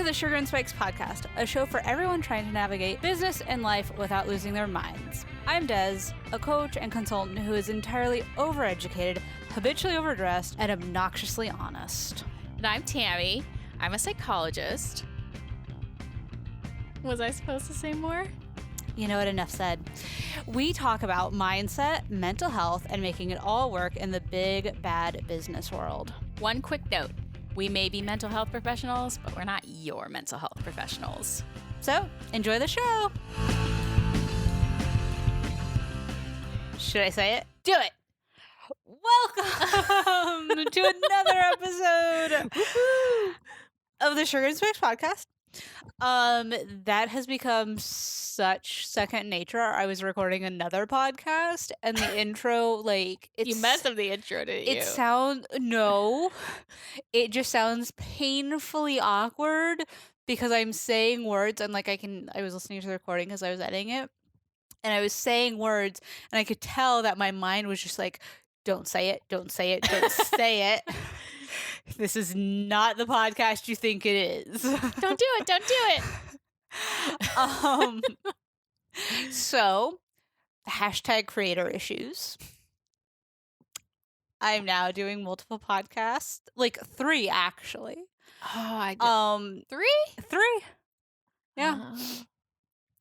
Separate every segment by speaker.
Speaker 1: to the Sugar and Spikes podcast, a show for everyone trying to navigate business and life without losing their minds. I'm Dez, a coach and consultant who is entirely overeducated, habitually overdressed, and obnoxiously honest.
Speaker 2: And I'm Tammy. I'm a psychologist. Was I supposed to say more?
Speaker 1: You know what? Enough said. We talk about mindset, mental health, and making it all work in the big, bad business world.
Speaker 2: One quick note. We may be mental health professionals, but we're not your mental health professionals.
Speaker 1: So, enjoy the show. Should I say it?
Speaker 2: Do it.
Speaker 1: Welcome to another episode of the Sugar and Spikes podcast. That has become such second nature. I was recording another podcast and the intro, like,
Speaker 2: You messed up the intro, didn't you?
Speaker 1: It just sounds painfully awkward because I'm saying words and like I was listening to the recording because I was editing it and I was saying words and I could tell that my mind was just like, don't say it, don't say it, don't say it. This is not the podcast you think it is.
Speaker 2: Don't do it. Don't do it.
Speaker 1: So, hashtag creator issues. I'm now doing multiple podcasts, like 3 actually.
Speaker 2: Oh, I did. 3?
Speaker 1: Yeah.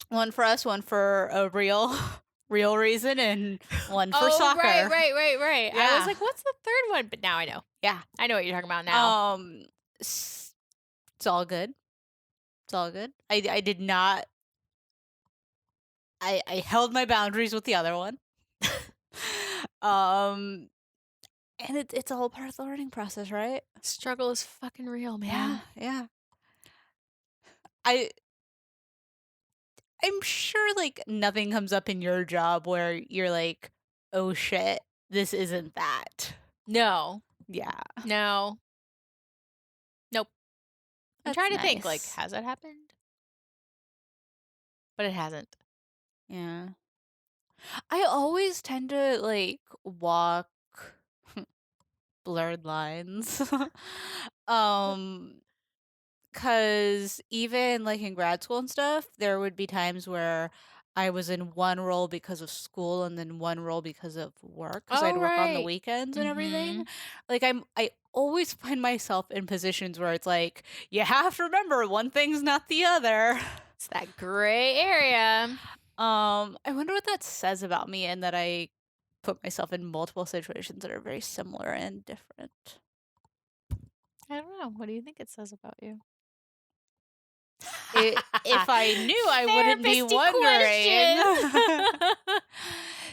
Speaker 1: One for us, one for a real reason, and one for soccer.
Speaker 2: Right.
Speaker 1: Yeah.
Speaker 2: I was like, what's the third one? But now I know.
Speaker 1: Yeah.
Speaker 2: I know what you're talking about now.
Speaker 1: It's all good. It's all good. I did not. I held my boundaries with the other one. And it's all part of the learning process, right?
Speaker 2: Struggle is fucking real, man.
Speaker 1: Yeah. I'm sure like nothing comes up in your job where you're like, oh shit, this isn't that.
Speaker 2: No.
Speaker 1: Yeah.
Speaker 2: No. Nope. I'm
Speaker 1: That's
Speaker 2: trying to think, like,
Speaker 1: nice.
Speaker 2: has that happened? But it hasn't.
Speaker 1: Yeah. I always tend to like walk blurred lines. Cause even like in grad school and stuff, there would be times where I was in one role because of school and then one role because of work. Cause I'd work on the
Speaker 2: right.
Speaker 1: weekends and everything. Like I always find myself in positions where it's like, you have to remember one thing's not the other.
Speaker 2: It's that gray area.
Speaker 1: I wonder what that says about me and that I put myself in multiple situations that are very similar and different.
Speaker 2: I don't know. What do you think it says about you?
Speaker 1: If I knew, I wouldn't be wondering.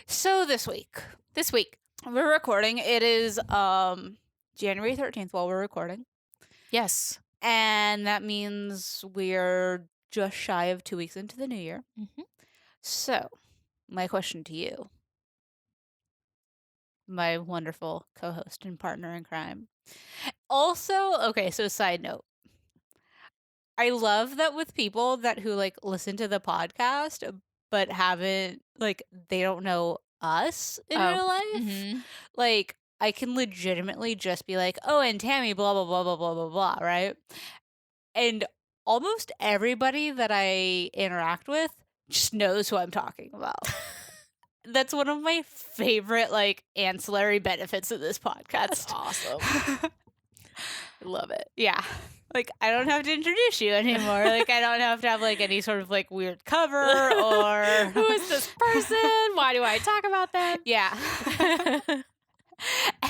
Speaker 1: So this week, we're recording. It is January 13th while we're recording.
Speaker 2: Yes.
Speaker 1: And that means we're just shy of 2 weeks into the new year.
Speaker 2: Mm-hmm.
Speaker 1: So, my question to you, my wonderful co-host and partner in crime. Also, okay, so side note. I love that with people who like listen to the podcast but haven't like they don't know us in real life.
Speaker 2: Mm-hmm.
Speaker 1: Like I can legitimately just be like, "Oh, and Tammy blah blah blah blah blah blah blah," right? And almost everybody that I interact with just knows who I'm talking about. That's one of my favorite like ancillary benefits of this podcast.
Speaker 2: That's awesome. I love it.
Speaker 1: Yeah. Like, I don't have to introduce you anymore. Like, I don't have to have, like, any sort of, like, weird cover or...
Speaker 2: Who is this person? Why do I talk about them?
Speaker 1: Yeah.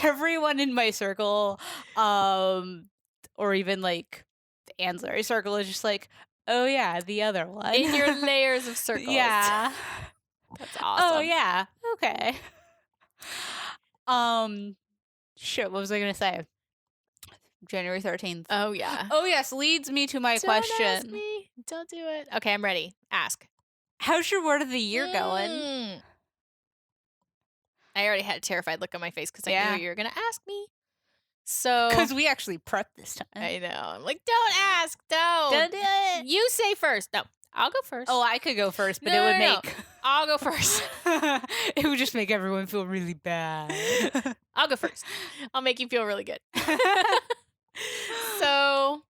Speaker 1: Everyone in my circle, or even, like, the ancillary circle is just like, oh, yeah, the other one.
Speaker 2: In your layers of circles.
Speaker 1: Yeah.
Speaker 2: That's awesome.
Speaker 1: Oh, yeah. Okay. Shit, what was I going to say? January 13th.
Speaker 2: Oh, yeah.
Speaker 1: Oh, yes, leads me to my
Speaker 2: Don't
Speaker 1: question.
Speaker 2: ask me. Don't do it. Okay, I'm ready. Ask.
Speaker 1: How's your word of the year going?
Speaker 2: I already had a terrified look on my face because I
Speaker 1: Yeah.
Speaker 2: knew you were going to ask me. So.
Speaker 1: Because we actually prepped this time.
Speaker 2: I know. I'm like, don't ask. Don't
Speaker 1: do it.
Speaker 2: You say first. No, I'll go first.
Speaker 1: Oh, I could go first, but
Speaker 2: No,
Speaker 1: it would
Speaker 2: no, no.
Speaker 1: make...
Speaker 2: I'll go first.
Speaker 1: It would just make everyone feel really bad.
Speaker 2: I'll go first. I'll make you feel really good. So,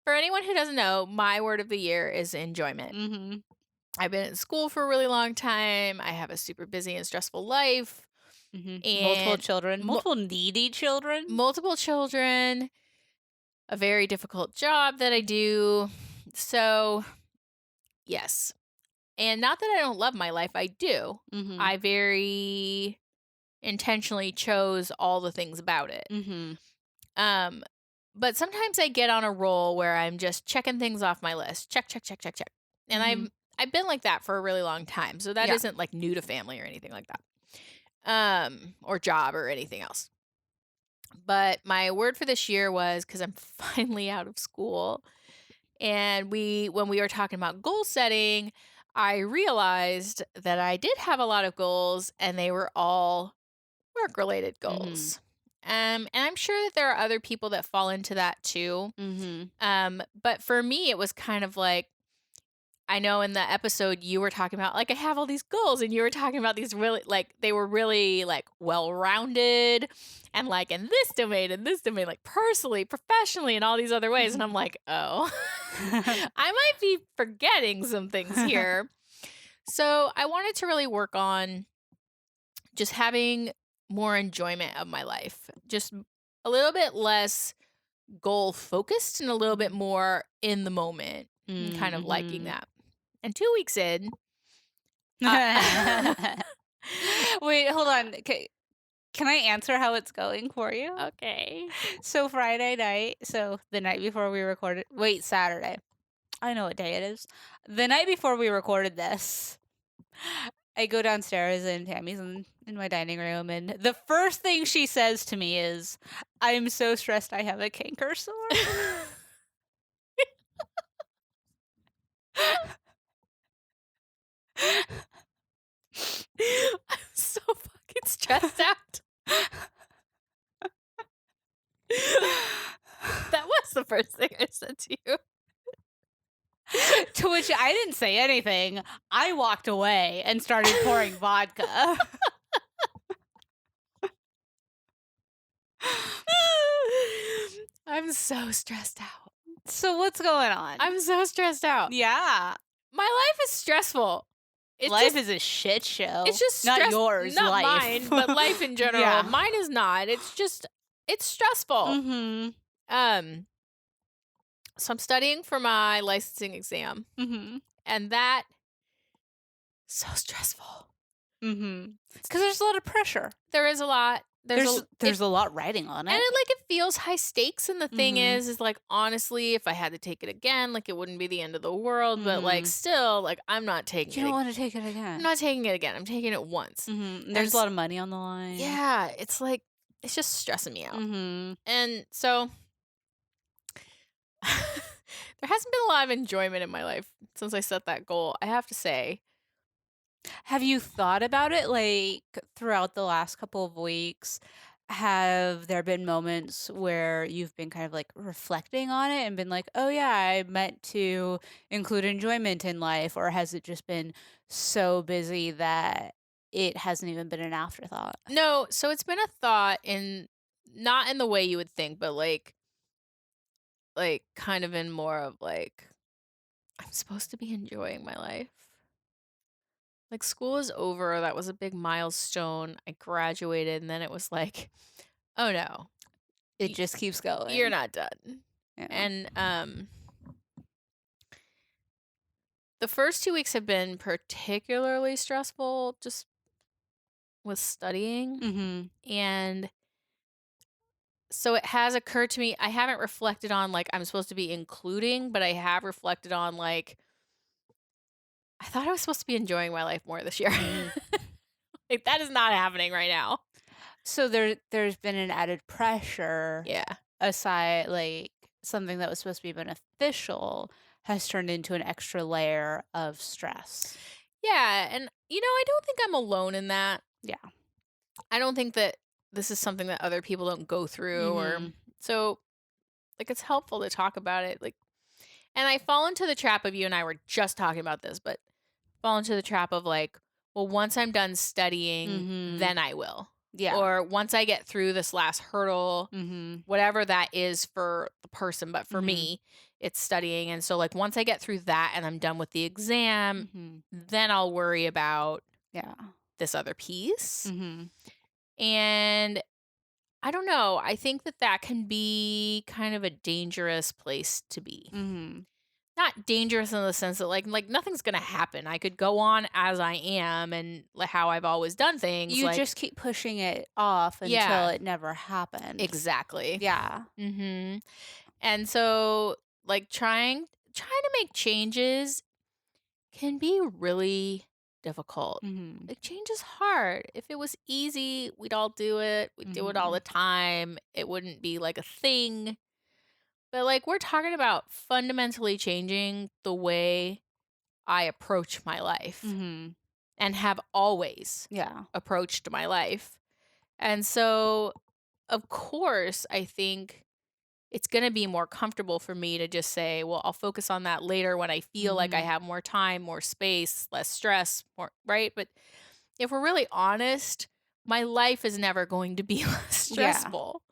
Speaker 2: For anyone who doesn't know, my word of the year is enjoyment.
Speaker 1: Mhm.
Speaker 2: I've been in school for a really long time. I have a super busy and stressful life
Speaker 1: Mhm. Multiple
Speaker 2: and
Speaker 1: children, multiple needy children.
Speaker 2: multiple children, a very difficult job that I do. So, yes. And not that I don't love my life, I do.
Speaker 1: Mhm.
Speaker 2: I very intentionally chose all the things about it.
Speaker 1: Mhm.
Speaker 2: Um, but sometimes I get on a roll where I'm just checking things off my list. Check, check, check, check, check. And
Speaker 1: Mhm.
Speaker 2: I've been like that for a really long time. So that
Speaker 1: Yeah.
Speaker 2: isn't like new to family or anything like that. Or job or anything else. But my word for this year was because I'm finally out of school. And when we were talking about goal setting, I realized that I did have a lot of goals and they were all work related
Speaker 1: Mhm.
Speaker 2: goals. And I'm sure that there are other people that fall into that too.
Speaker 1: Mhm.
Speaker 2: But for me, it was kind of like, I know in the episode you were talking about, like, I have all these goals, and you were talking about these really, like, they were really, like, well rounded and, like, in this domain, like, personally, professionally, and all these other ways. And I'm like, oh, I might be forgetting some things here. So I wanted to really work on just having more enjoyment of my life, just a little bit less goal focused and a little bit more in the moment, and kind of liking
Speaker 1: Mhm.
Speaker 2: that. And 2 weeks in, uh,
Speaker 1: Wait, hold on. Can I answer how it's going for you?
Speaker 2: okay.
Speaker 1: So Friday night, so the night before we recorded, wait, Saturday. I know what day it is. The night before we recorded this, I go downstairs and Tammy's in my dining room, and the first thing she says to me is, "I'm so stressed I have a canker sore."
Speaker 2: I'm so fucking stressed out. That was the first thing I said to you.
Speaker 1: To which I didn't say anything. I walked away and started pouring vodka.
Speaker 2: I'm so stressed out.
Speaker 1: So what's going on?
Speaker 2: I'm so stressed out.
Speaker 1: Yeah.
Speaker 2: My life is stressful. It's
Speaker 1: Life
Speaker 2: just
Speaker 1: is a shit show.
Speaker 2: it's just
Speaker 1: Not
Speaker 2: stress,
Speaker 1: yours,
Speaker 2: not
Speaker 1: life.
Speaker 2: mine, but life in general.
Speaker 1: Yeah.
Speaker 2: Mine is not. It's stressful.
Speaker 1: Mhm.
Speaker 2: Um so I'm studying for my licensing exam,
Speaker 1: Mhm.
Speaker 2: and that so stressful.
Speaker 1: Mhm. Because there's a lot of pressure.
Speaker 2: There is a lot.
Speaker 1: There's a lot riding on
Speaker 2: And
Speaker 1: it.
Speaker 2: it feels high stakes, and the thing
Speaker 1: Mhm.
Speaker 2: is like, honestly, if I had to take it again, like, it wouldn't be the end of the world, but, like,
Speaker 1: Mhm.
Speaker 2: still, like, I'm not taking
Speaker 1: You
Speaker 2: it
Speaker 1: don't
Speaker 2: ag
Speaker 1: wanna take it
Speaker 2: I'm
Speaker 1: again.
Speaker 2: not taking it again, I'm taking it once.
Speaker 1: Mhm.
Speaker 2: And
Speaker 1: There's a
Speaker 2: s
Speaker 1: lot of money on the line.
Speaker 2: yeah, it's like it's just stressing me out.
Speaker 1: Mhm.
Speaker 2: And so there hasn't been a lot of enjoyment in my life since I set that goal, I have to say.
Speaker 1: Have you thought about it, like, throughout the last couple of weeks? Have there been moments where you've been kind of, like, reflecting on it and been like, "Oh, yeah, I meant to include enjoyment in life," or has it just been so busy that it hasn't even been an afterthought?
Speaker 2: No, so it's been a thought in not in the way you would think, but, like, kind of in more of, like, I'm supposed to be enjoying my life. Like, school is over, that was a big milestone, I graduated, and then it was like, "Oh, no,
Speaker 1: It
Speaker 2: y
Speaker 1: just keeps
Speaker 2: you're
Speaker 1: going.
Speaker 2: not done."
Speaker 1: Yeah.
Speaker 2: And, the first 2 weeks have been particularly stressful just with studying,
Speaker 1: Mhm.
Speaker 2: and so it has occurred to me I haven't reflected on, like, I'm supposed to be including, but I have reflected on, like, I thought I was supposed to be enjoying my life more this year.
Speaker 1: Mhm.
Speaker 2: Like, that is not happening right now.
Speaker 1: So there's been an added pressure
Speaker 2: Yeah.
Speaker 1: aside, like, something that was supposed to be beneficial has turned into an extra layer of stress.
Speaker 2: Yeah, and, I don't think I'm alone in that.
Speaker 1: Yeah.
Speaker 2: I don't think that this is something that other people don't go through, or
Speaker 1: Mhm.
Speaker 2: so, like, it's helpful to talk about it, like, and I fall into the trap of, you and I were just talking about this, but fall into the trap of, like, well, once I'm done studying,
Speaker 1: Mhm.
Speaker 2: then I will.
Speaker 1: Yeah.
Speaker 2: Or once I get through this last hurdle,
Speaker 1: Mhm.
Speaker 2: whatever that is for the person, but for
Speaker 1: Mhm.
Speaker 2: me, it's studying. And so, like, once I get through that and I'm done with the exam,
Speaker 1: Mhm.
Speaker 2: then I'll worry about
Speaker 1: Yeah.
Speaker 2: this other piece.
Speaker 1: Mhm.
Speaker 2: And I don't know. I think that that can be kind of a dangerous place to be.
Speaker 1: Mhm.
Speaker 2: Not dangerous in the sense that like nothing's gonna happen. I could go on as I am and how I've always done things.
Speaker 1: You
Speaker 2: Like,
Speaker 1: just keep pushing it off until
Speaker 2: yeah,
Speaker 1: it never happened.
Speaker 2: exactly.
Speaker 1: Yeah.
Speaker 2: Hmm. And so, like, trying to make changes can be really difficult.
Speaker 1: Mhm.
Speaker 2: Like, change is hard. If it was easy, we'd all do it. We'd do it all the
Speaker 1: Mhm.
Speaker 2: time. It wouldn't be like a thing. But like, we're talking about fundamentally changing the way I approach my life
Speaker 1: Mhm.
Speaker 2: and have always
Speaker 1: Yeah.
Speaker 2: approached my life. And so, of course, I think it's going to be more comfortable for me to just say, well, I'll focus on that later when I feel like I
Speaker 1: Mhm.
Speaker 2: have more time, more space, less stress, more, right? But if we're really honest, my life is never going to be less
Speaker 1: Yeah.
Speaker 2: stressful.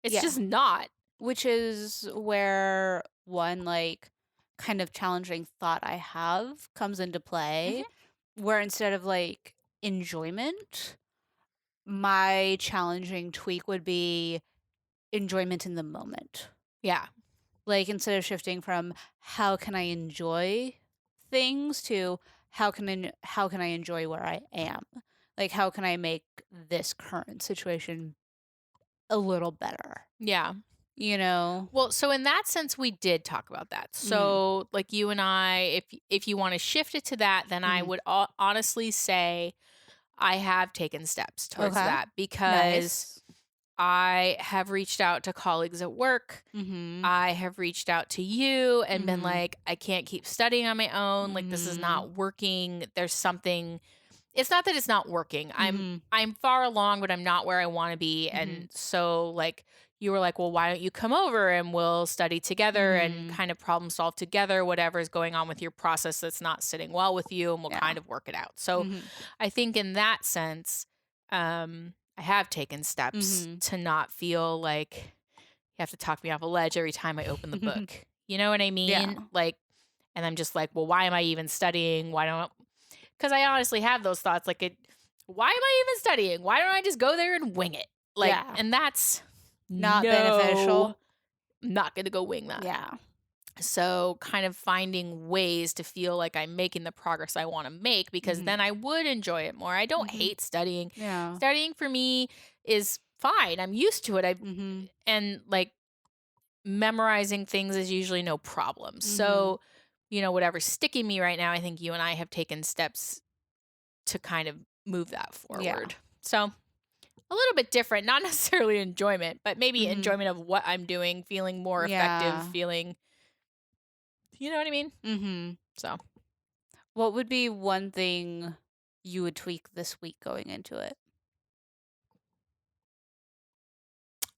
Speaker 2: It's
Speaker 1: Yeah.
Speaker 2: just not.
Speaker 1: Which is where one, like, kind of challenging thought I have comes into play,
Speaker 2: Hmm.
Speaker 1: where instead of, like, enjoyment, my challenging tweak would be enjoyment in the moment.
Speaker 2: Yeah.
Speaker 1: Like, instead of shifting from how can I enjoy things to how can I enjoy where I am? Like, how can I make this current situation a little better,
Speaker 2: Yeah.
Speaker 1: you know?
Speaker 2: Well, so in that sense, we did talk about that.
Speaker 1: Mhm.
Speaker 2: So, like, you and I, if you want to shift it to that, then I
Speaker 1: Mhm.
Speaker 2: would honestly say I have taken steps towards
Speaker 1: Okay.
Speaker 2: that because
Speaker 1: Nice.
Speaker 2: I have reached out to colleagues at work.
Speaker 1: Mhm.
Speaker 2: I have reached out to you and been
Speaker 1: Mhm.
Speaker 2: like, I can't keep studying on my own. Like, this is
Speaker 1: Mhm.
Speaker 2: not working. There's something. It's not that it's not working.
Speaker 1: Mhm.
Speaker 2: I'm far along, but I'm not where I want to be. And
Speaker 1: Mhm.
Speaker 2: so, like, you were like, well, why don't you come over and we'll study together and
Speaker 1: Mhm.
Speaker 2: kind of problem solve together whatever is going on with your process that's not sitting well with you, and we'll
Speaker 1: Yeah.
Speaker 2: kind of work it out. So
Speaker 1: Mhm.
Speaker 2: I think in that sense, I have taken steps
Speaker 1: Mhm.
Speaker 2: to not feel like you have to talk me off a ledge every time I open the book. You know what I
Speaker 1: Yeah.
Speaker 2: mean? Like, and I'm just like, well, why am I even studying? Why don't, because I honestly have those thoughts. Like, why am I even studying? Why don't I just go there and wing it? Like,
Speaker 1: Yeah.
Speaker 2: and that's
Speaker 1: Not
Speaker 2: no,
Speaker 1: beneficial.
Speaker 2: I'm not going to go wing that.
Speaker 1: Yeah.
Speaker 2: So, kind of finding ways to feel like I'm making the progress I want to make, because
Speaker 1: Mhm.
Speaker 2: then I would enjoy it more. I don't
Speaker 1: Mhm.
Speaker 2: hate studying.
Speaker 1: Yeah.
Speaker 2: Studying for me is fine. I'm used to it.
Speaker 1: Mhm.
Speaker 2: And like, memorizing things is usually no problem.
Speaker 1: Mhm.
Speaker 2: So, whatever's sticking me right now, I think you and I have taken steps to kind of move that
Speaker 1: Yeah.
Speaker 2: forward. So, a little bit different, not necessarily enjoyment, but maybe
Speaker 1: Mhm.
Speaker 2: enjoyment of what I'm doing, feeling more effective,
Speaker 1: Yeah.
Speaker 2: feeling, you know what I mean?
Speaker 1: Mhm.
Speaker 2: So,
Speaker 1: What would be one thing you would tweak this week going into it?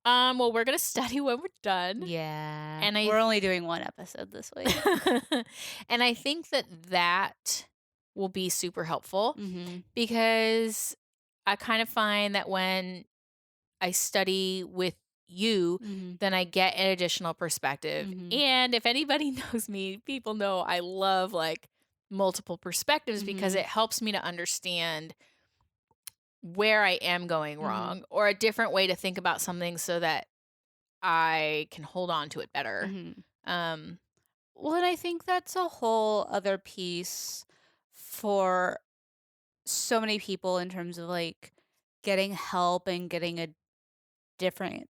Speaker 2: well, we're going to study when we're done.
Speaker 1: Yeah.
Speaker 2: And
Speaker 1: We're only doing one episode this week.
Speaker 2: and I think that that will be super helpful,
Speaker 1: Mhm.
Speaker 2: because I kind of find that when I study with you,
Speaker 1: Mhm.
Speaker 2: then I get an additional perspective.
Speaker 1: Mhm.
Speaker 2: And if anybody knows me, people know I love like multiple perspectives, because
Speaker 1: Mhm.
Speaker 2: it helps me to understand where I am going
Speaker 1: Mhm.
Speaker 2: wrong, or a different way to think about something so that I can hold on to it better.
Speaker 1: Mhm.
Speaker 2: Um,
Speaker 1: Well, and I think that's a whole other piece for so many people in terms of like getting help and getting a different,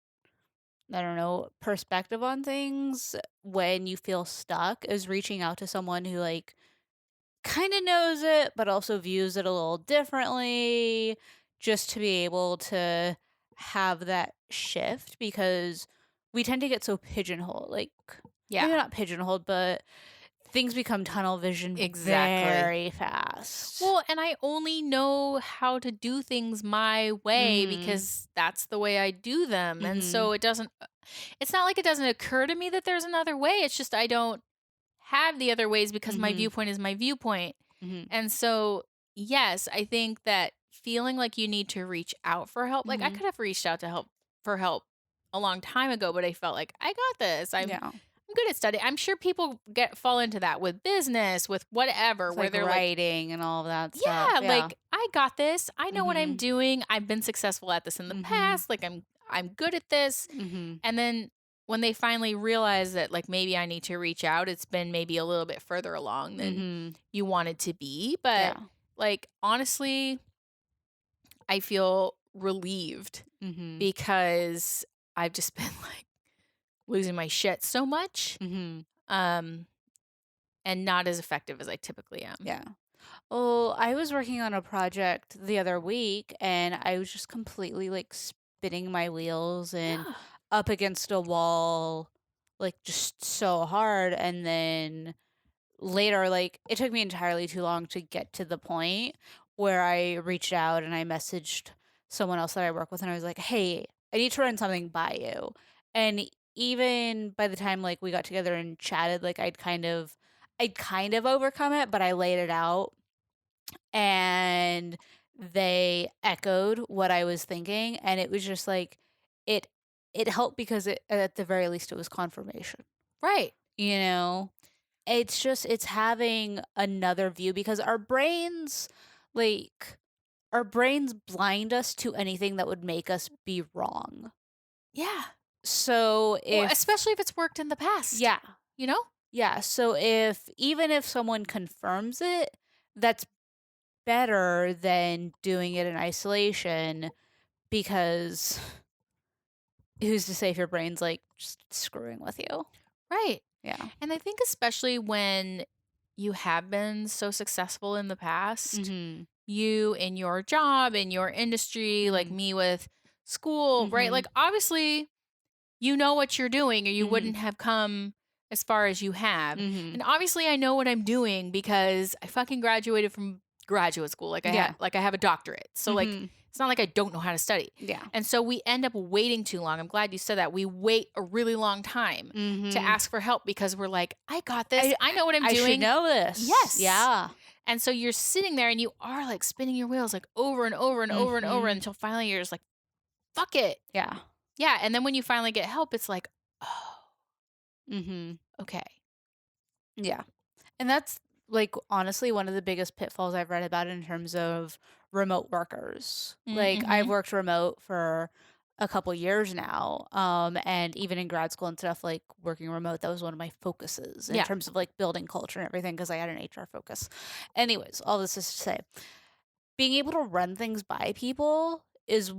Speaker 1: I don't know, perspective on things when you feel stuck is reaching out to someone who like kind of knows it, but also views it a little differently, just to be able to have that shift because we tend to get so pigeonholed. Like, maybe
Speaker 2: yeah,
Speaker 1: not pigeonholed, but things become tunnel vision
Speaker 2: exactly.
Speaker 1: very fast.
Speaker 2: Well, and I only know how to do things my way
Speaker 1: Mhm.
Speaker 2: because that's the way I do them. And
Speaker 1: Mhm.
Speaker 2: so it's not like it doesn't occur to me that there's another way. It's just I don't have the other ways because my
Speaker 1: Mhm.
Speaker 2: viewpoint is my viewpoint.
Speaker 1: Mhm.
Speaker 2: And so, yes, I think that feeling like you need to reach out for help, like I
Speaker 1: Mhm.
Speaker 2: could have reached out to help for help a long time ago, but I felt like I got this. I'm
Speaker 1: Yeah.
Speaker 2: good at study. I'm sure people fall into that with business, with whatever,
Speaker 1: It's
Speaker 2: where
Speaker 1: like
Speaker 2: they're like,
Speaker 1: writing and all of that stuff.
Speaker 2: yeah,
Speaker 1: Yeah.
Speaker 2: like I got this. I know what I'm
Speaker 1: Mhm.
Speaker 2: doing. I've been successful at this in the
Speaker 1: Mhm.
Speaker 2: past. Like I'm good at this.
Speaker 1: Mhm.
Speaker 2: And then when they finally realize that like maybe I need to reach out, it's been maybe a little bit further along than
Speaker 1: Mhm.
Speaker 2: you wanted to be. But
Speaker 1: Yeah.
Speaker 2: like honestly, I feel relieved
Speaker 1: Mhm.
Speaker 2: because I've just been like losing my shit so much.
Speaker 1: Mhm.
Speaker 2: Um and not as effective as I typically am.
Speaker 1: Yeah. Oh, I was working on a project the other week and I was just completely like spinning my wheels and
Speaker 2: Yeah.
Speaker 1: up against a wall, like just so hard. And then later, like it took me entirely too long to get to the point where I reached out and I messaged someone else that I work with and I was like, hey, I need to run something by you. And even by the time like we got together and chatted, like I'd kind of overcome it, but I laid it out and they echoed what I was thinking, and it was just like it it helped because it at the very least it was confirmation.
Speaker 2: Right.
Speaker 1: You know? It's just it's having another view because like our brains blind us to anything that would make us be wrong.
Speaker 2: Yeah.
Speaker 1: So
Speaker 2: Well,
Speaker 1: if
Speaker 2: especially if it's worked in the past,
Speaker 1: yeah,
Speaker 2: you know?
Speaker 1: yeah, so if even if someone confirms it, that's better than doing it in isolation because who's to say if your brain's like just screwing with you?
Speaker 2: Right.
Speaker 1: Yeah.
Speaker 2: And I think especially when you have been so successful in the past,
Speaker 1: Mhm.
Speaker 2: you in your job, in your industry, like
Speaker 1: Mhm.
Speaker 2: me with school, right? Like
Speaker 1: Mhm.
Speaker 2: obviously you know what you're doing or you
Speaker 1: Mhm.
Speaker 2: wouldn't have come as far as you have.
Speaker 1: Mhm.
Speaker 2: And obviously I know what I'm doing because I fucking graduated from graduate school.
Speaker 1: Yeah.
Speaker 2: Like I have a doctorate. So like
Speaker 1: Mhm.
Speaker 2: it's not like I don't know how to study.
Speaker 1: Yeah.
Speaker 2: And so we end up waiting too long. I'm glad you said that. We wait a really long time to
Speaker 1: Mhm.
Speaker 2: ask for help because we're like, I got this.
Speaker 1: I
Speaker 2: I know what I'm
Speaker 1: I should
Speaker 2: doing.
Speaker 1: know this.
Speaker 2: Yes.
Speaker 1: Yeah.
Speaker 2: And so you're sitting there and you are like spinning your wheels like over and over and over and over
Speaker 1: Mhm.
Speaker 2: until finally you're just like, fuck it.
Speaker 1: Yeah.
Speaker 2: Yeah. And then when you finally get help, it's like, oh,
Speaker 1: Mhm.
Speaker 2: okay.
Speaker 1: Yeah. And that's like honestly one of the biggest pitfalls I've read about in terms of remote workers. Like I've
Speaker 2: Mm-hmm.
Speaker 1: worked remote for a couple years now. And even in grad school and stuff, like working remote, that was one of my focuses in
Speaker 2: Yeah.
Speaker 1: terms of like building culture and everything because I had an HR focus. Anyways, all this is to say, being able to run things by people is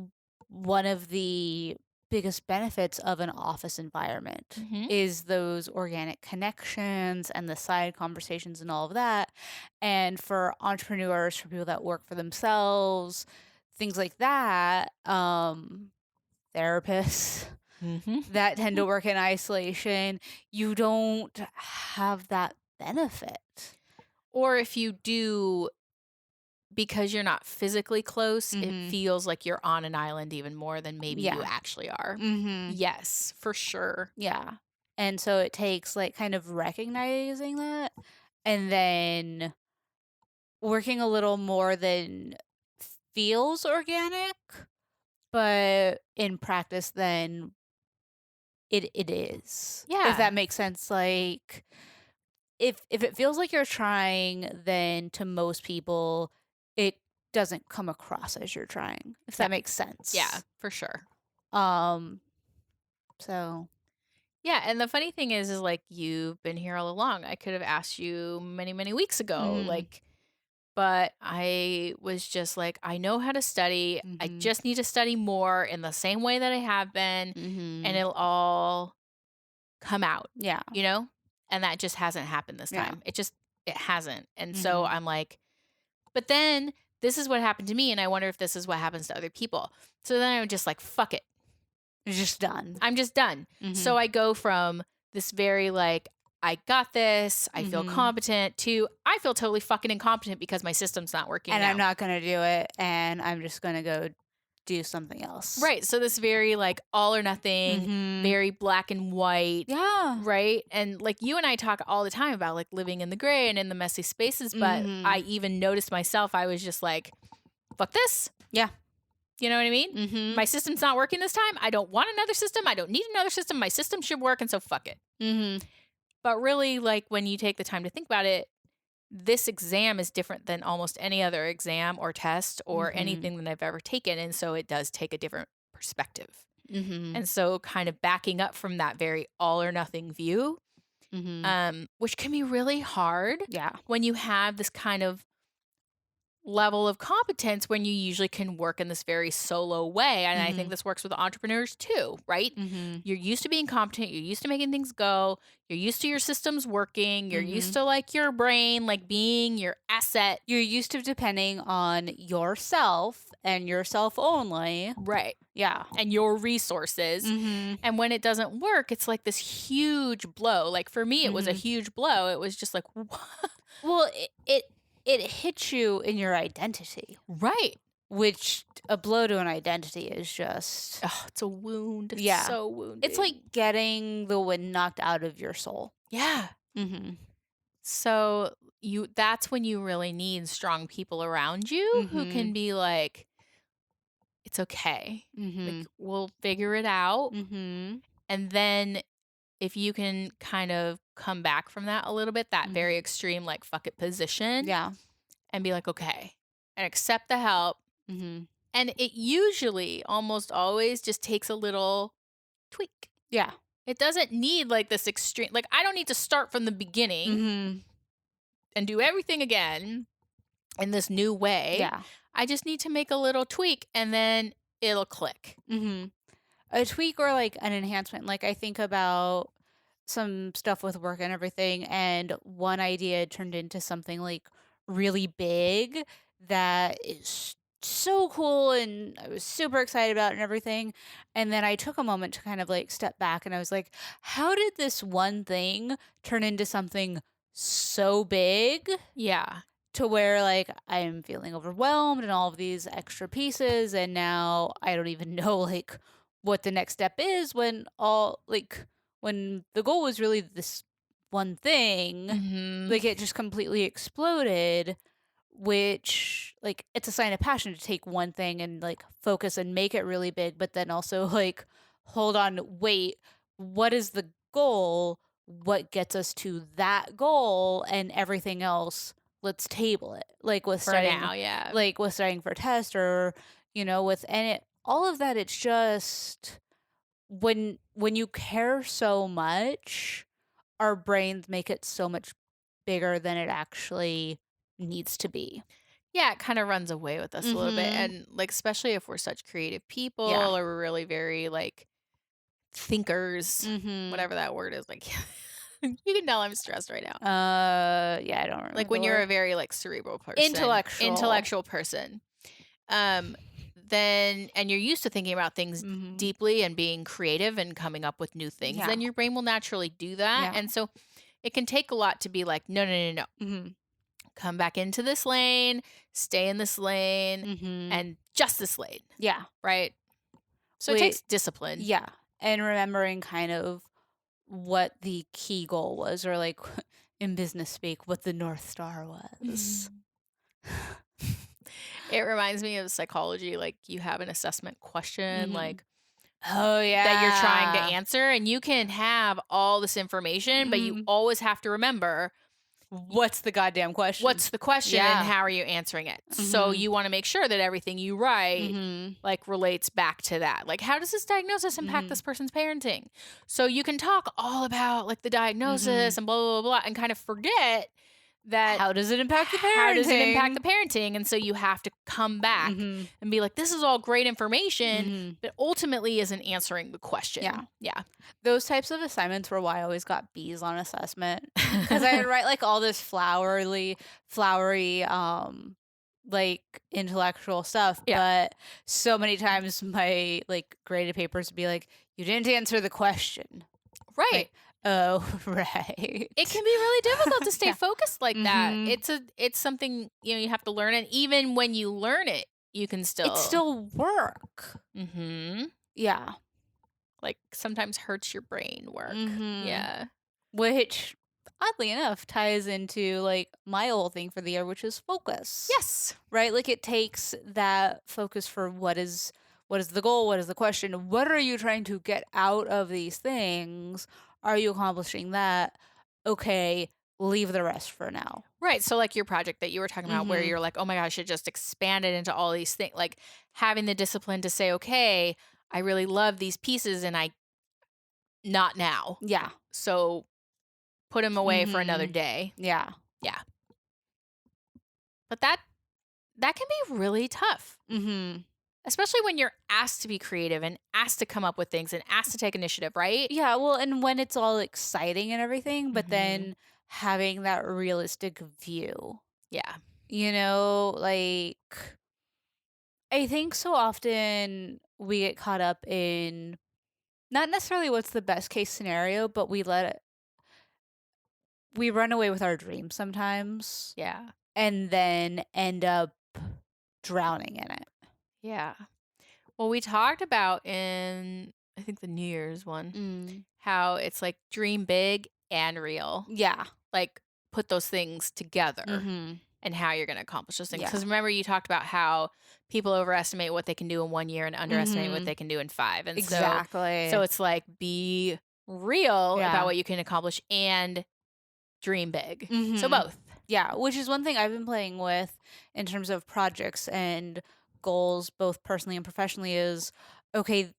Speaker 1: one of the biggest benefits of an office environment
Speaker 2: Mm-hmm.
Speaker 1: is those organic connections and the side conversations and all of that. And for entrepreneurs, for people that work for themselves, things like that, therapists
Speaker 2: Mm-hmm.
Speaker 1: that tend to work in isolation, you don't have that benefit.
Speaker 2: Or if you do, because you're not physically close, it
Speaker 1: Mhm.
Speaker 2: feels like you're on an island even more than maybe you
Speaker 1: Yeah.
Speaker 2: actually are.
Speaker 1: Mhm.
Speaker 2: Yes, for sure.
Speaker 1: Yeah. And so it takes like kind of recognizing that and then working a little more than feels organic, but in practice then it is. If
Speaker 2: Yeah.
Speaker 1: that makes sense. Like if it feels like you're trying, then to most people it doesn't come across as you're trying. If
Speaker 2: Yeah.
Speaker 1: that makes
Speaker 2: Yeah,
Speaker 1: sense.
Speaker 2: for sure.
Speaker 1: Um so
Speaker 2: Yeah, and the funny thing is like you've been here all along. I could have asked you many, many weeks ago,
Speaker 1: mhm.
Speaker 2: like, but I was just like, I know how to study. I
Speaker 1: Mhm.
Speaker 2: just need to study more in the same way that I have been, and
Speaker 1: Mhm.
Speaker 2: it'll all come out,
Speaker 1: Yeah.
Speaker 2: you know? And that just hasn't happened this
Speaker 1: Yeah.
Speaker 2: time. It hasn't. And so
Speaker 1: Mhm.
Speaker 2: I'm like, but then this is what happened to me, and I wonder if this is what happens to other people. So then I'm just like, fuck it.
Speaker 1: You're just done.
Speaker 2: I'm just done. So
Speaker 1: Mhm.
Speaker 2: I go from this very like, I got this, I feel
Speaker 1: Mhm.
Speaker 2: competent to I feel totally fucking incompetent because my system's not working
Speaker 1: And I'm
Speaker 2: now.
Speaker 1: not gonna do it, and I'm just gonna go do something else.
Speaker 2: Right. So this very like all or nothing,
Speaker 1: Mhm.
Speaker 2: very black and white,
Speaker 1: Yeah.
Speaker 2: right? And like you and I talk all the time about like living in the gray and in the messy spaces, but I
Speaker 1: Mhm.
Speaker 2: even noticed myself, I was just like, fuck this.
Speaker 1: Yeah.
Speaker 2: You know what I mean?
Speaker 1: Mhm.
Speaker 2: My system's not working this time. I don't want another system. I don't need another system. My system should work. And so fuck it.
Speaker 1: Mhm.
Speaker 2: But really, like, when you take the time to think about it, this exam is different than almost any other exam or test or
Speaker 1: Mhm.
Speaker 2: anything that I've ever taken, and so it does take a different perspective.
Speaker 1: Mhm.
Speaker 2: And so kind of backing up from that very all or nothing view,
Speaker 1: Mhm.
Speaker 2: which can be really hard
Speaker 1: Yeah.
Speaker 2: when you have this kind of level of competence when you usually can work in this very solo way. And I think
Speaker 1: Mhm.
Speaker 2: this works with entrepreneurs too, right?
Speaker 1: Mhm.
Speaker 2: You're used to being competent, you're used to making things go, you're used to your systems working, you're used
Speaker 1: Mhm.
Speaker 2: to like your brain like being your asset.
Speaker 1: You're used to depending on yourself and yourself only.
Speaker 2: Right.
Speaker 1: Yeah.
Speaker 2: And your resources.
Speaker 1: Mhm.
Speaker 2: And when it doesn't work, it's like this huge blow. Like for me, it was a
Speaker 1: Mhm.
Speaker 2: huge blow. It was just like,
Speaker 1: Well, it hits you in your identity,
Speaker 2: right.
Speaker 1: which a blow to an identity is just
Speaker 2: Oh, it's a wound. It's
Speaker 1: yeah.
Speaker 2: so
Speaker 1: It's like
Speaker 2: wounding.
Speaker 1: getting the wind knocked out of your soul.
Speaker 2: Yeah.
Speaker 1: Mhm.
Speaker 2: So that's when you really need strong people around you who can
Speaker 1: Mhm.
Speaker 2: be like, it's okay. Like
Speaker 1: Mhm.
Speaker 2: we'll figure it out.
Speaker 1: Mhm.
Speaker 2: And then if you can kind of come back from that a little bit, that
Speaker 1: Mhm.
Speaker 2: very extreme like fuck it position
Speaker 1: Yeah.
Speaker 2: and be like, okay, and accept the help.
Speaker 1: Mhm.
Speaker 2: And it usually almost always just takes a little tweak.
Speaker 1: Yeah.
Speaker 2: It doesn't need like this extreme, like I don't need to start from the beginning
Speaker 1: Mhm.
Speaker 2: and do everything again in this new way.
Speaker 1: Yeah.
Speaker 2: I just need to make a little tweak and then it'll click.
Speaker 1: Mhm. A tweak or like an enhancement. Like I think about some stuff with work and everything, and one idea turned into something like really big that is so cool and I was super excited about and everything. And then I took a moment to kind of like step back and I was like, how did this one thing turn into something so big
Speaker 2: Yeah.
Speaker 1: to where like I'm feeling overwhelmed and all of these extra pieces and now I don't even know like what the next step is when all like when the goal was really this one thing,
Speaker 2: Mhm.
Speaker 1: like it just completely exploded, which like it's a sign of passion to take one thing and like focus and make it really big, but then also like hold on, wait, what is the goal? What gets us to that goal and everything else? Let's table it.
Speaker 2: For now, yeah.
Speaker 1: Like with studying for a test or with and it all of that. It's just when you care so much, our brains make it so much bigger than it actually needs to be.
Speaker 2: Yeah, it kind of runs away with us a little bit.
Speaker 1: Mhm.
Speaker 2: And like, especially if we're such creative people
Speaker 1: Yeah.
Speaker 2: or we're really very like thinkers,
Speaker 1: Mhm.
Speaker 2: whatever that word is. Like, you can tell I'm stressed right now.
Speaker 1: Yeah, I don't remember
Speaker 2: Like
Speaker 1: the
Speaker 2: when you're
Speaker 1: word.
Speaker 2: a very like cerebral person,
Speaker 1: Intellectual.
Speaker 2: intellectual person, um, then and you're used to thinking about things
Speaker 1: Mhm.
Speaker 2: deeply and being creative and coming up with new things,
Speaker 1: Yeah.
Speaker 2: then your brain will naturally do that.
Speaker 1: Yeah.
Speaker 2: And so it can take a lot to be like, no, no, no, no.
Speaker 1: Mhm.
Speaker 2: Come back into this lane, stay in this lane,
Speaker 1: Mhm.
Speaker 2: and just this lane,
Speaker 1: Yeah.
Speaker 2: right? So it
Speaker 1: We
Speaker 2: takes discipline.
Speaker 1: yeah, and remembering kind of what the key goal was or like in business speak, what the North Star was.
Speaker 2: Mhm. It reminds me of psychology. Like you have an assessment question,
Speaker 1: Mhm.
Speaker 2: like
Speaker 1: Oh,
Speaker 2: that you're trying to
Speaker 1: yeah.
Speaker 2: answer, and you can have all this information, but you
Speaker 1: Mhm.
Speaker 2: always have to remember
Speaker 1: What's the goddamn question?
Speaker 2: what's the question and
Speaker 1: Yeah.
Speaker 2: how are you answering it. So
Speaker 1: Mhm.
Speaker 2: you want to make sure that everything you write
Speaker 1: Mhm.
Speaker 2: like relates back to that. Like how does this diagnosis impact
Speaker 1: Mhm.
Speaker 2: this person's parenting? So you can talk all about like the diagnosis
Speaker 1: Mhm.
Speaker 2: and blah blah blah, blah and kind of forget that
Speaker 1: How does it impact the
Speaker 2: how does it impact
Speaker 1: parenting?
Speaker 2: the parenting? And so you have to come back
Speaker 1: Mhm.
Speaker 2: and be like, this is all great information,
Speaker 1: Mhm.
Speaker 2: but ultimately isn't answering the
Speaker 1: Yeah.
Speaker 2: question. Yeah.
Speaker 1: Those types of assignments were why I always got B's on assessment because I would write like all this flowery, like intellectual stuff,
Speaker 2: Yeah.
Speaker 1: but so many times my like graded papers would be like, "You didn't answer the question."
Speaker 2: Right.
Speaker 1: Like, oh, right.
Speaker 2: It can be really difficult to stay
Speaker 1: Yeah.
Speaker 2: focused like that.
Speaker 1: Mhm.
Speaker 2: It's something, you have to learn, and even when you learn it, you can
Speaker 1: It's
Speaker 2: still
Speaker 1: still work.
Speaker 2: mhm,
Speaker 1: Yeah.
Speaker 2: like, sometimes hurts your brain work.
Speaker 1: Mhm.
Speaker 2: Yeah.
Speaker 1: Which oddly enough ties into like my whole thing for the year, which is focus.
Speaker 2: Yes.
Speaker 1: Right? Like it takes that focus for what is the goal? What is the question? What are you trying to get out of these things? Are you accomplishing that? okay, leave the rest for now.
Speaker 2: Right. So, like your project that you were talking about, where
Speaker 1: Mhm.
Speaker 2: you're like, oh my gosh, I should just expand it into all these things, like having the discipline to say, okay, I really love these pieces and I not now.
Speaker 1: Yeah.
Speaker 2: So, put them away for another
Speaker 1: Mhm.
Speaker 2: day.
Speaker 1: Yeah.
Speaker 2: Yeah. But that can be really tough,
Speaker 1: Mhm.
Speaker 2: especially when you're asked to be creative and asked to come up with things and asked to take initiative, right?
Speaker 1: Yeah, well, and when it's all exciting and everything, but
Speaker 2: Mhm.
Speaker 1: then having that realistic view,
Speaker 2: Yeah.
Speaker 1: like I think so often we get caught up in not necessarily what's the best case scenario, but we run away with our dreams sometimes
Speaker 2: Yeah.
Speaker 1: and then end up drowning in it.
Speaker 2: Yeah. Well, we talked about in I think the New Year's one
Speaker 1: Mm.
Speaker 2: how it's like dream big and real.
Speaker 1: Yeah.
Speaker 2: Like put those things together
Speaker 1: Mhm.
Speaker 2: and how you're going to accomplish those things.
Speaker 1: Yeah.
Speaker 2: Because remember, you talked about how people overestimate what they can do in 1 year and underestimate what
Speaker 1: Mhm.
Speaker 2: they can do in 5. And so
Speaker 1: Exactly.
Speaker 2: it's like be real about
Speaker 1: Yeah.
Speaker 2: what you can accomplish and dream big. So
Speaker 1: Mhm.
Speaker 2: both.
Speaker 1: Yeah, which is one thing I've been playing with in terms of projects and goals, both personally and professionally, is okay,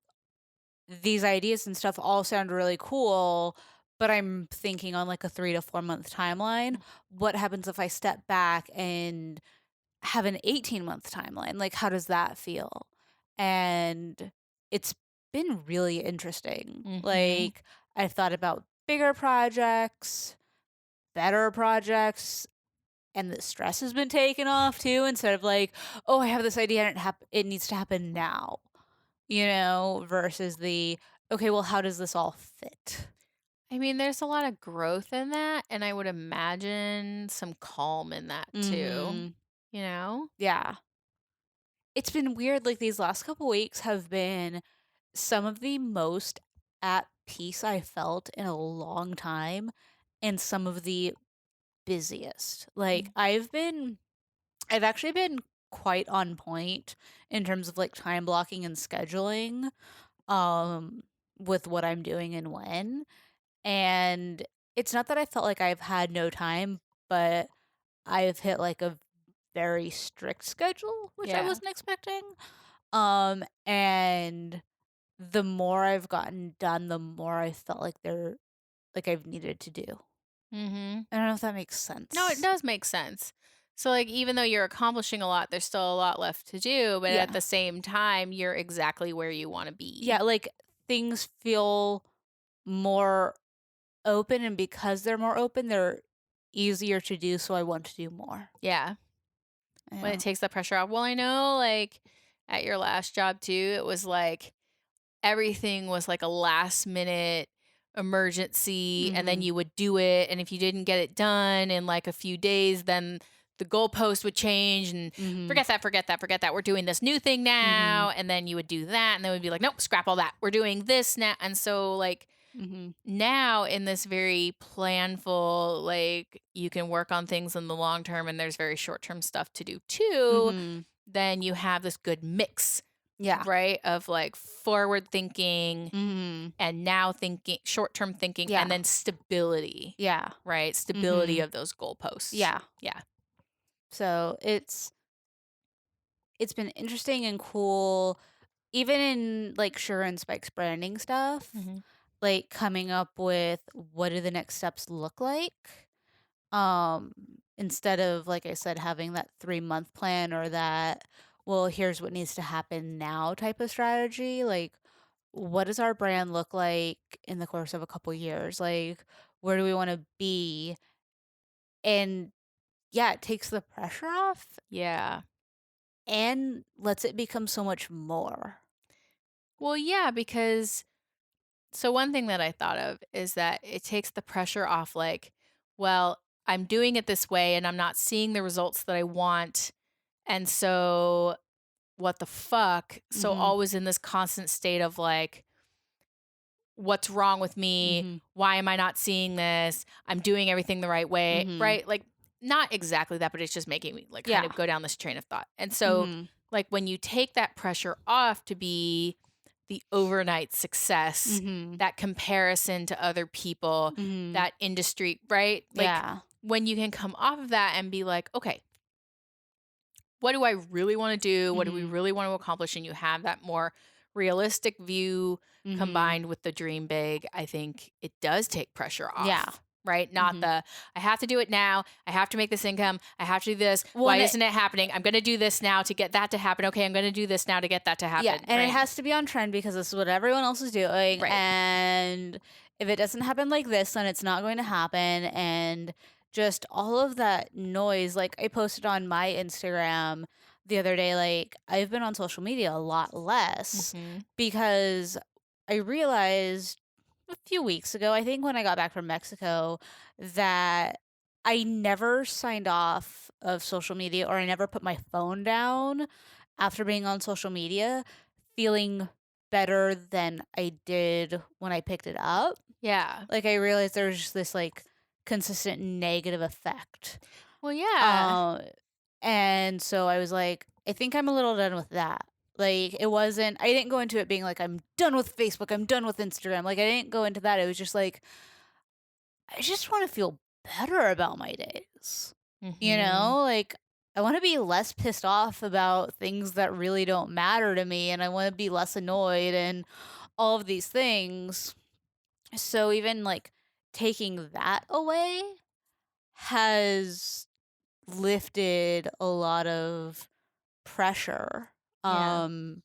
Speaker 1: these ideas and stuff all sound really cool, but I'm thinking on like a 3 to 4 month timeline. What happens if I step back and have an 18-month timeline? Like, how does that feel? And it's been really interesting.
Speaker 2: Mhm.
Speaker 1: Like, I've thought about bigger projects, better projects, and the stress has been taken off too, instead of like, "Oh, I have this idea and it needs to happen now," versus the, "Okay, well, how does this all fit?"
Speaker 2: I mean, there's a lot of growth in that, and I would imagine some calm in that too,
Speaker 1: Mhm.
Speaker 2: you know?
Speaker 1: Yeah. It's been weird, like, these last couple weeks have been some of the most at peace I felt in a long time and some of the busiest. Like,
Speaker 2: Mm.
Speaker 1: I've actually been quite on point in terms of, like, time blocking and scheduling, um, with what I'm doing and when. And it's not that I felt like I've had no time, but I've hit like a very strict schedule, which I
Speaker 2: Yeah.
Speaker 1: wasn't expecting. And the more I've gotten done, the more I felt like I've needed to do.
Speaker 2: Mhm.
Speaker 1: I don't know if that makes
Speaker 2: No, it
Speaker 1: sense.
Speaker 2: does make sense. So, like, even though you're accomplishing a lot, there's still a lot left to do, but at
Speaker 1: Yeah.
Speaker 2: the same time, you're exactly where you wanna be.
Speaker 1: Yeah, like things feel more open, and because they're more open, they're easier to do, so I want to do more.
Speaker 2: Yeah. When it
Speaker 1: Yeah.
Speaker 2: takes the pressure off. Well, I know, like, at your last job too, it was like everything was like a last minute emergency and then
Speaker 1: Mhm.
Speaker 2: you would do it and if you didn't get it done in like a few days then the goalpost would change and
Speaker 1: Mhm.
Speaker 2: forget that we're doing this new thing
Speaker 1: Mhm.
Speaker 2: now and then you would do that and then we'd be like nope scrap all that we're doing this now and so like
Speaker 1: Mhm.
Speaker 2: now in this very planful like you can work on things in the long term and there's very short term stuff to do too
Speaker 1: Mhm.
Speaker 2: then you have this good mix
Speaker 1: Yeah.
Speaker 2: right of like forward thinking
Speaker 1: Mhm.
Speaker 2: and now thinking short-term thinking
Speaker 1: Yeah.
Speaker 2: and then stability,
Speaker 1: Yeah.
Speaker 2: right? Stability
Speaker 1: Mhm.
Speaker 2: of those goalposts.
Speaker 1: Yeah.
Speaker 2: Yeah.
Speaker 1: So it's been interesting and cool, even in like Sugar and Spike's branding stuff,
Speaker 2: Mhm.
Speaker 1: like coming up with what do the next steps look like. Um, Instead of, like I said, having that 3 month plan or that, well, here's what needs to happen now type of strategy. Like, what does our brand look like in the course of a couple years? Like, where do we want to be? And yeah, it takes the pressure off
Speaker 2: Yeah.
Speaker 1: and lets it become so much more.
Speaker 2: Well, yeah, because so one thing that I thought of is that it takes the pressure off like, well, I'm doing it this way and I'm not seeing the results that I want. And so what the fuck? So
Speaker 1: Mhm.
Speaker 2: always in this constant state of like what's wrong with me?
Speaker 1: Mhm.
Speaker 2: Why am I not seeing this? I'm doing everything the right way,
Speaker 1: Mhm.
Speaker 2: right? Like not exactly that, but it's just making me like kind
Speaker 1: Yeah.
Speaker 2: of go down this train of thought. And so
Speaker 1: Mhm.
Speaker 2: like when you take that pressure off to be the overnight success,
Speaker 1: Mhm.
Speaker 2: that comparison to other people,
Speaker 1: Mhm.
Speaker 2: that industry, right? Like
Speaker 1: Yeah.
Speaker 2: when you can come off of that and be like, okay, what do I really want to do? What do we
Speaker 1: Mhm.
Speaker 2: really want to accomplish? And you have that more realistic view
Speaker 1: Mhm.
Speaker 2: combined with the dream big, I think it does take pressure
Speaker 1: Yeah.
Speaker 2: off, right? Not
Speaker 1: Mhm.
Speaker 2: the, I have to do it now. I have to make this income. I have to do this.
Speaker 1: Well,
Speaker 2: Why
Speaker 1: and
Speaker 2: isn't it happening? I'm going to do this now to get that to happen. Okay, I'm going to do this now to get that to
Speaker 1: yeah,
Speaker 2: happen,
Speaker 1: and it
Speaker 2: right?
Speaker 1: has to be on trend because this is what everyone else is doing,
Speaker 2: Right.
Speaker 1: and if it doesn't happen like this, then it's not going to happen, and just all of that noise, like, I posted on my Instagram the other day, like, I've been on social media a lot less
Speaker 2: Mhm.
Speaker 1: because I realized a few weeks ago, I think when I got back from Mexico, that I never signed off of social media or I never put my phone down after being on social media, feeling better than I did when I picked it up.
Speaker 2: Yeah.
Speaker 1: Like I realized there was just this like consistent negative effect.
Speaker 2: Well, yeah.
Speaker 1: Um and so I was like, I think I'm a little done with that. Like it wasn't I didn't go into it being like I'm done with Facebook, I'm done with Instagram. Like I didn't go into that. It was just like I just want to feel better about my days. You
Speaker 2: Mhm.
Speaker 1: know, like I want to be less pissed off about things that really don't matter to me and I want to be less annoyed and all of these things. So even like taking that away has lifted a lot of pressure.
Speaker 2: Yeah.
Speaker 1: Um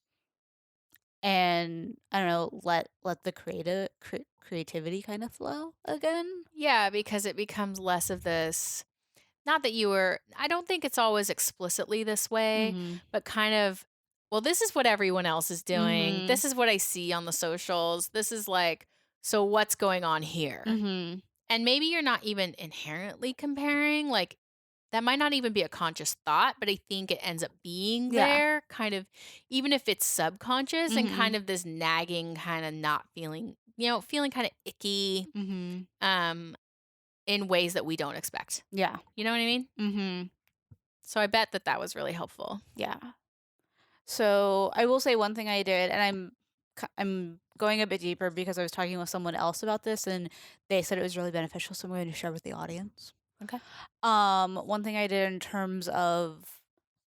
Speaker 1: and I don't know, let the creativity kind of flow again.
Speaker 2: Yeah, because it becomes less of this. Not that you were, I don't think it's always explicitly this way,
Speaker 1: Mhm.
Speaker 2: but kind of, well, this is what everyone else is doing.
Speaker 1: Mhm.
Speaker 2: This is what I see on the socials. This is like, so what's going on here?
Speaker 1: Mhm.
Speaker 2: And maybe you're not even inherently comparing. Like, that might not even be a conscious thought, but I think it ends up being
Speaker 1: Yeah.
Speaker 2: there, kind of, even if it's subconscious and
Speaker 1: Mhm.
Speaker 2: kind of this nagging, kind of not feeling, feeling kind of icky
Speaker 1: Mhm.
Speaker 2: um, in ways that we don't expect.
Speaker 1: Yeah.
Speaker 2: You know what I mean?
Speaker 1: Mhm.
Speaker 2: So I bet that that was really helpful.
Speaker 1: Yeah. So I will say one thing I did, and I'm going a bit deeper because I was talking with someone else about this, and they said it was really beneficial. So I'm going to share with the audience.
Speaker 2: Okay.
Speaker 1: One thing I did in terms of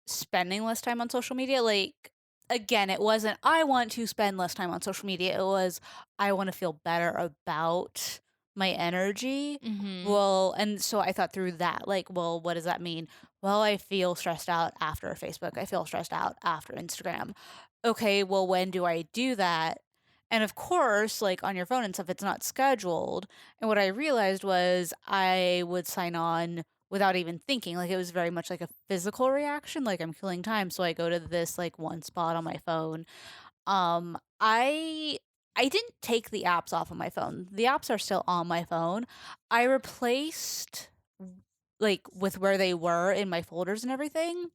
Speaker 1: spending less time on social media, like again, it wasn't I want to spend less time on social media. It was I want to feel better about my energy.
Speaker 2: Mhm.
Speaker 1: Well, and so I thought through that, like, well, what does that mean? Well, I feel stressed out after Facebook. I feel stressed out after Instagram. Okay, well, when do I do that? And of course, like on your phone and stuff, it's not scheduled. And what I realized was I would sign on without even thinking. Like it was very much like a physical reaction, like I'm killing time. So I go to this like one spot on my phone. Um I I didn't take the apps off of my phone. The apps are still on my phone. I replaced like with where they were in my folders and everything,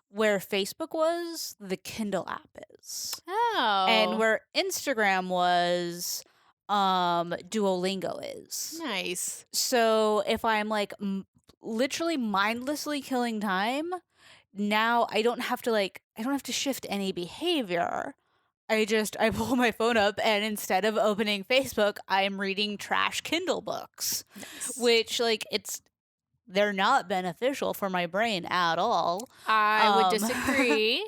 Speaker 1: where Facebook was, the Kindle app is. And
Speaker 2: Oh,
Speaker 1: where Instagram was, Duolingo is.
Speaker 2: nice.
Speaker 1: So if I'm like literally mindlessly killing time, now I don't have to shift any behavior. I pull my phone up and instead of opening Facebook, I'm reading trash Kindle books,
Speaker 2: Nice.
Speaker 1: which like they're not beneficial for my brain at all.
Speaker 2: I would
Speaker 1: Um
Speaker 2: disagree.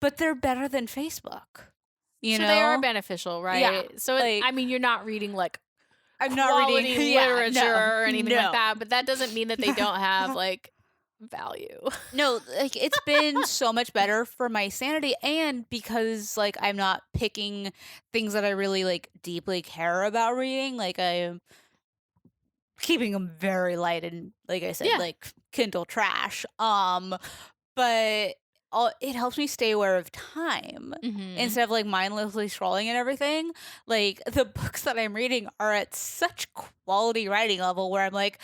Speaker 1: but they're better than Facebook. You
Speaker 2: So they are
Speaker 1: know?
Speaker 2: beneficial,
Speaker 1: Yeah.
Speaker 2: right? So
Speaker 1: Like
Speaker 2: I mean, you're not reading like
Speaker 1: I'm not reading
Speaker 2: quality
Speaker 1: yeah,
Speaker 2: literature
Speaker 1: no.
Speaker 2: or anything like
Speaker 1: No.
Speaker 2: that, but that doesn't mean that they don't have like value.
Speaker 1: No, like it's been so much better for my sanity and because like I'm not picking things that I really like deeply care about reading. Like I'm keeping them very light and like I said,
Speaker 2: Yeah.
Speaker 1: like Kindle trash. But it helps me stay aware of time
Speaker 2: Mhm.
Speaker 1: instead of like mindlessly scrolling and everything. Like the books that I'm reading are at such quality writing level where I'm like,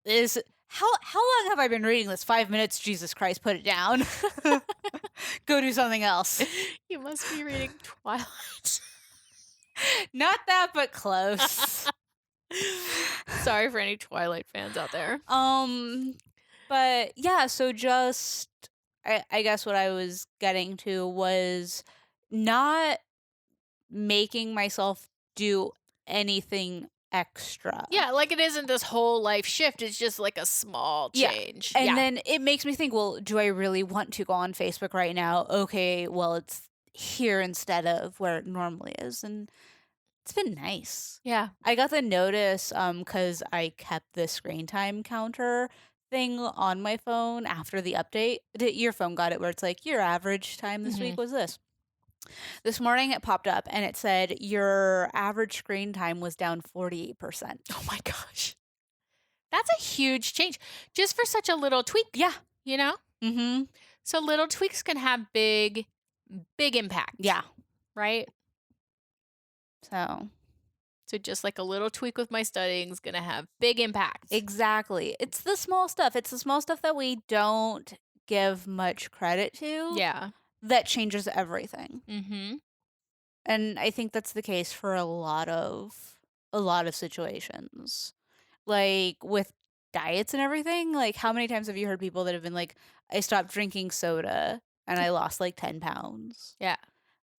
Speaker 1: is how long have I been reading this? 5 minutes? Jesus Christ, put it down. Go do something else.
Speaker 2: You must be reading Twilight.
Speaker 1: Not that, but close.
Speaker 2: Sorry for any Twilight fans out there.
Speaker 1: um, but yeah, so just I guess what I was getting to was not making myself do anything extra.
Speaker 2: Yeah, like it isn't this whole life shift. It's just like a small
Speaker 1: Yeah.
Speaker 2: change.
Speaker 1: And
Speaker 2: Yeah.
Speaker 1: then it makes me think, well, do I really want to go on Facebook right now? Okay, well, it's here instead of where it normally is. And it's been nice.
Speaker 2: Yeah.
Speaker 1: I got the notice because I kept the screen time counter thing on my phone after the update. Your phone got it where it's like, your average time this
Speaker 2: Hmm.
Speaker 1: week was this. This morning it popped up and it said your average screen time was down 48%.
Speaker 2: Oh my gosh. That's a huge change just for such a little tweak,
Speaker 1: Yeah.
Speaker 2: you know?
Speaker 1: Mm-hmm.
Speaker 2: So little tweaks can have big, big impact,
Speaker 1: Yeah.
Speaker 2: right?
Speaker 1: So
Speaker 2: So just like a little tweak with my studying is going to have big impact.
Speaker 1: exactly. It's the small stuff. It's the small stuff that we don't give much credit to
Speaker 2: Yeah.
Speaker 1: that changes everything.
Speaker 2: Mm-hmm.
Speaker 1: And I think that's the case for a lot of situations. Like with diets and everything, like how many times have you heard people that have been like, I stopped drinking soda and I lost like 10 pounds?
Speaker 2: Yeah.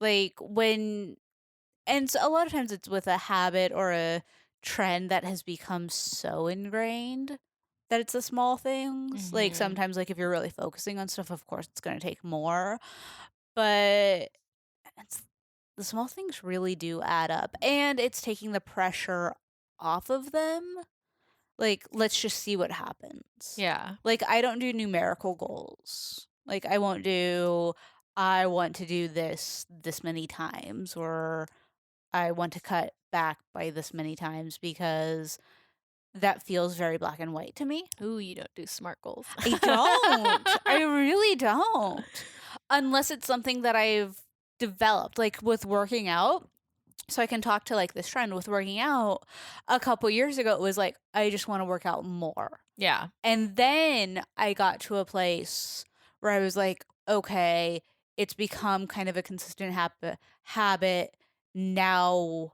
Speaker 1: Like and so a lot of times it's with a habit or a trend that has become so ingrained that it's the small things. Like
Speaker 2: Mm-hmm.
Speaker 1: sometimes like if you're really focusing on stuff, of course it's going to take more, but it's the small things really do add up and it's taking the pressure off of them. Like let's just see what happens.
Speaker 2: Yeah.
Speaker 1: Like I don't do numerical goals. Like I won't do I want to do this many times or I want to cut back by this many times because that feels very black and white to me.
Speaker 2: Ooh, you don't do SMART goals.
Speaker 1: I don't. I really don't. Unless it's something that I've developed, like with working out. So I can talk to like this trend with working out. A couple years ago, it was like, I just want to work out more.
Speaker 2: Yeah.
Speaker 1: And then I got to a place where I was like, okay, it's become kind of a consistent habit. Now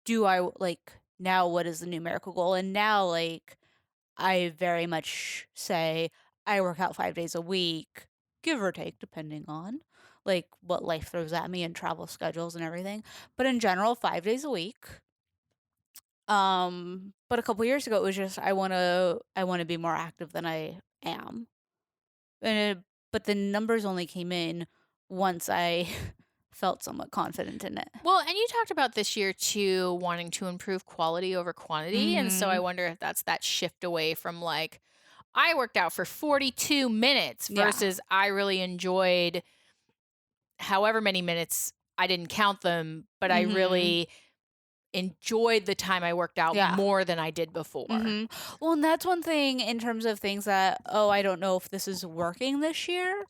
Speaker 1: do I like now what is the numerical goal? And now like I very much say I work out 5 days a week, give or take, depending on like what life throws at me and travel schedules and everything. But in general, 5 days a week. But a couple years ago it was just I wanna be more active than I am. And but the numbers only came in once I felt somewhat confident in it.
Speaker 2: Well, and you talked about this year too, wanting to improve quality over quantity. And so I
Speaker 1: Mhm.
Speaker 2: wonder if that's that shift away from like, I worked out for 42 minutes
Speaker 1: Yeah.
Speaker 2: versus I really enjoyed however many minutes. I didn't count them, but I
Speaker 1: Mhm.
Speaker 2: really enjoyed the time I worked out
Speaker 1: Yeah.
Speaker 2: more than I did before.
Speaker 1: Mhm. Well, and that's one thing in terms of things that, oh, I don't know if this is working this year.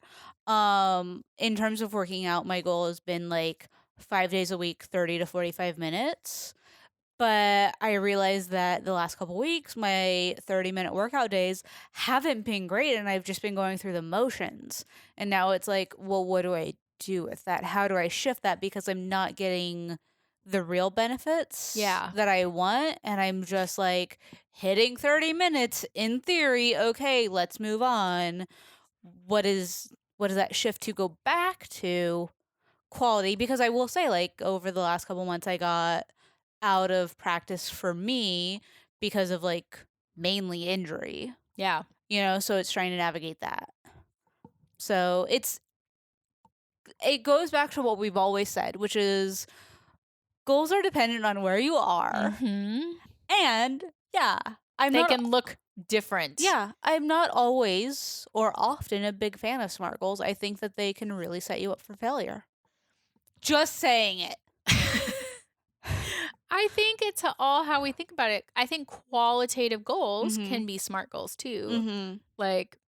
Speaker 1: In terms of working out, my goal has been like 5 days a week, 30 to 45 minutes. But I realized that the last couple weeks, my 30-minute workout days haven't been great and I've just been going through the motions. And now it's like, well, what do I do with that? How do I shift that? Because I'm not getting the real benefits
Speaker 2: Yeah.
Speaker 1: that I want. And I'm just like hitting 30 minutes in theory. Okay, let's move on. What is that shift to go back to quality? Because I will say, like, over the last couple months, I got out of practice for me because of like mainly injury,
Speaker 2: Yeah.
Speaker 1: so it's trying to navigate that. So it goes back to what we've always said, which is goals are dependent on where you are.
Speaker 2: Hmm.
Speaker 1: And yeah, I'm
Speaker 2: They
Speaker 1: not
Speaker 2: can look different.
Speaker 1: yeah, I'm not always or often a big fan of SMART goals. I think that they can really set you up for failure. Just saying it.
Speaker 2: I think it's all how we think about it. I think qualitative goals
Speaker 1: Mhm.
Speaker 2: can be SMART goals too.
Speaker 1: Mhm.
Speaker 2: Like,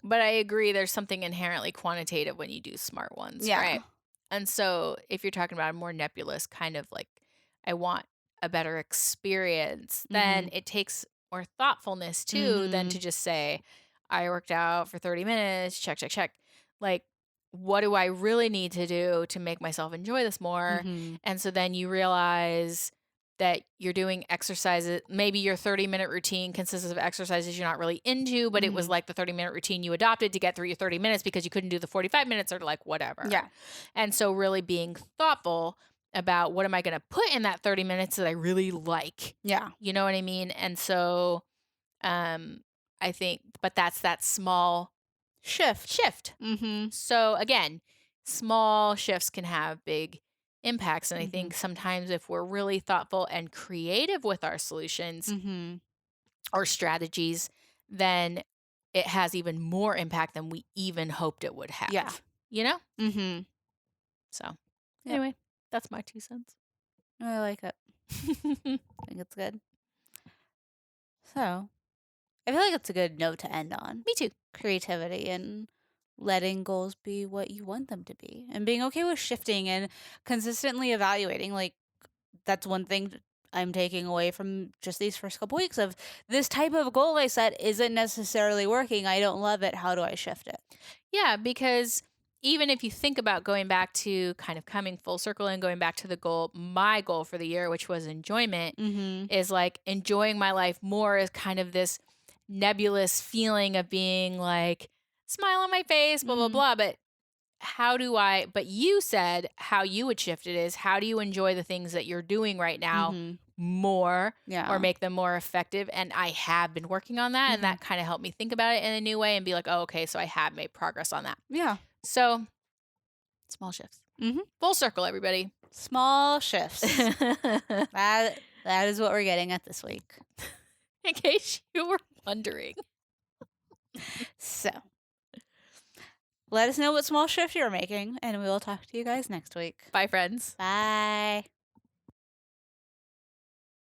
Speaker 2: but I agree there's something inherently quantitative when you do SMART ones,
Speaker 1: Yeah.
Speaker 2: right? And so if you're talking about a more nebulous kind of like, I want a better experience, then
Speaker 1: Mhm.
Speaker 2: it takes more thoughtfulness too than to
Speaker 1: Mhm.
Speaker 2: just say, I worked out for 30 minutes, check, check, check. Like, what do I really need to do to make myself enjoy this more?
Speaker 1: Mhm.
Speaker 2: And so then you realize that you're doing exercises. Maybe your 30-minute routine consists of exercises you're not really into, but it was
Speaker 1: Mhm.
Speaker 2: like the 30-minute routine you adopted to get through your 30 minutes because you couldn't do the 45 minutes or like whatever.
Speaker 1: Yeah.
Speaker 2: And so really being thoughtful about what am I going to put in that 30 minutes that I really like.
Speaker 1: Yeah.
Speaker 2: You know what I mean? And so um I think but that's that small
Speaker 1: Shift.
Speaker 2: shift.
Speaker 1: Mhm.
Speaker 2: So again, small shifts can have big impacts. And I
Speaker 1: Mhm.
Speaker 2: think sometimes if we're really thoughtful and creative with our solutions
Speaker 1: Mhm.
Speaker 2: or strategies, then it has even more impact than we even hoped it would
Speaker 1: Yeah.
Speaker 2: have, you know?
Speaker 1: Mhm.
Speaker 2: So,
Speaker 1: Yep.
Speaker 2: anyway, that's my 2 cents.
Speaker 1: I like it. I think it's good. So, I feel like it's a good note to end on.
Speaker 2: Me too.
Speaker 1: Creativity and letting goals be what you want them to be and being okay with shifting and consistently evaluating. Like, that's one thing I'm taking away from just these first couple weeks of this type of goal I set isn't necessarily working. I don't love it. How do I shift it?
Speaker 2: Yeah, because even if you think about going back to kind of coming full circle and going back to the goal, my goal for the year, which was enjoyment,
Speaker 1: Mhm.
Speaker 2: is like enjoying my life more is kind of this nebulous feeling of being like, smile on my face, blah, blah,
Speaker 1: Mhm.
Speaker 2: blah. But but you said how you would shift it is how do you enjoy the things that you're doing right now
Speaker 1: Mhm.
Speaker 2: more or
Speaker 1: Yeah.
Speaker 2: make them more effective? And I have been working on that. And
Speaker 1: Mhm.
Speaker 2: that kind of helped me think about it in a new way and be like, oh, okay, so I have made progress on that.
Speaker 1: Yeah.
Speaker 2: So small shifts.
Speaker 1: Mhm.
Speaker 2: Full circle, everybody.
Speaker 1: Small shifts. That is what we're getting at this week.
Speaker 2: In case you were wondering.
Speaker 1: So, let us know what small shift you're making, and we will talk to you guys next week.
Speaker 2: Bye, friends.
Speaker 1: Bye.